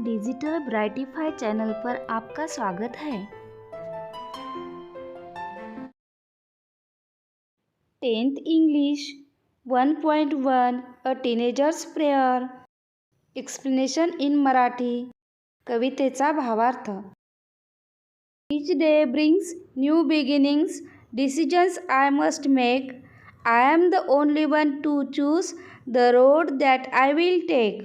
Digital ब्राइटिफाई channel पर आपका स्वागत है। 10th English 1.1 a teenagers prayer explanation in Marathi. कवितेचा भावार्थ। Each day brings new beginnings, decisions I must make. I am the only one to choose the road that I will take.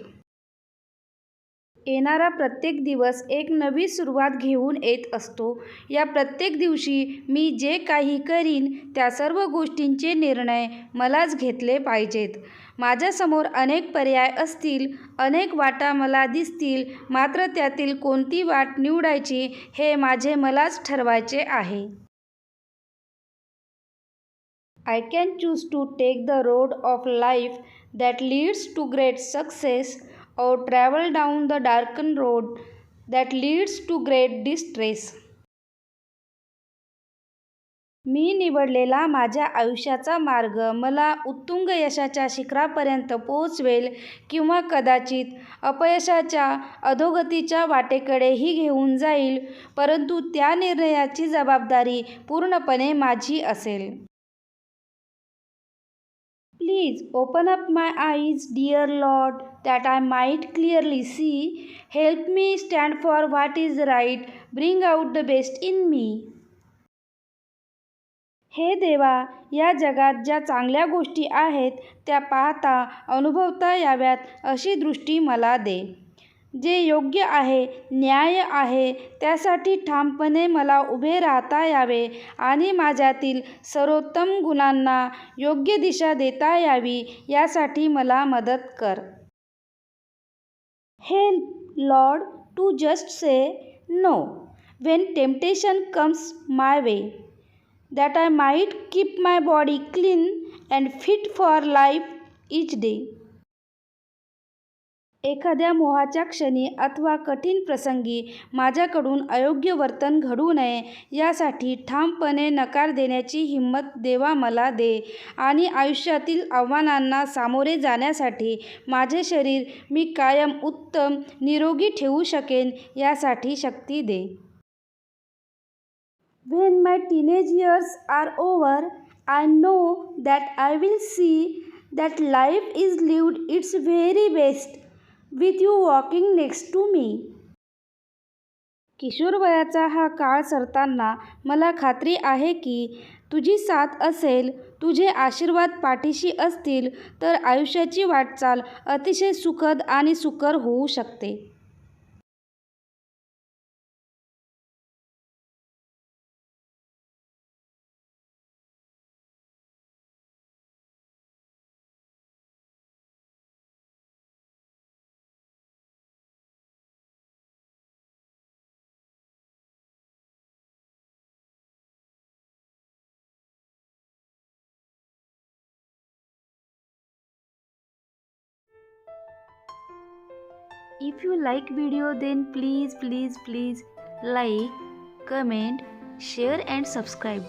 येणारा प्रत्येक दिवस एक नवी सुरुवात घेऊन येत असतो. या प्रत्येक दिवशी मी जे काही करीन त्या सर्व गोष्टींचे निर्णय मलाच घेतले पाहिजेत. माझ्यासमोर अनेक पर्याय असतील, अनेक वाटा मला दिसतील, मात्र त्यातील कोणती वाट निवडायची हे माझे मलाच ठरवायचे आहे. I can choose to take the road of life that leads to great success or travel down the darkened road that leads to great distress. मी निवडलेला माझ्या आयुष्याचा मार्ग मला उत्तुंग यशाच्या शिखरापर्यंत पोहोचवेल किंवा कदाचित अपयशाच्या अधोगतीच्या वाटेकडेही घेऊन जाईल, परंतु त्या निर्णयाची जबाबदारी पूर्णपणे माझी असेल. Please open up my eyes, dear Lord, that I might clearly see. Help me stand for what is right. Bring out the best in me. हे देवा, या जगात ज्या चांगल्या गोष्टी आहेत त्या पाहता, अनुभवता याव्यात अशी दृष्टी मला दे. जे योग्य आहे, न्याय आहे, त्यासाठी ठामपणे मला उभे राहता यावे आणि माझ्यातील सर्वोत्तम गुणांना योग्य दिशा देता यावी, यासाठी मला मदत कर. Help, Lord, to just say no when temptation comes my way, that I might keep my body clean and fit for life each day. एखाद्या मोहाच्या क्षणी अथवा कठीण प्रसंगी माझ्याकडून अयोग्य वर्तन घडू नये यासाठी ठामपणे नकार देण्याची हिंमत देवा मला दे आणि आयुष्यातील आव्हानांना सामोरे जाण्यासाठी माझे शरीर मी कायम उत्तम निरोगी ठेवू शकेन यासाठी शक्ती दे. When my teenage years are over, I know that I will see that life is lived its very best with you walking next to me. किशोरवयाचा हा काळ सरताना मला खात्री आहे की तुझी साथ असेल, तुझे आशीर्वाद पाठीशी असतील तर आयुष्याची वाटचाल अतिशय सुखद आणि सुकर होऊ शकते. If you like video, then please like, comment, share and subscribe.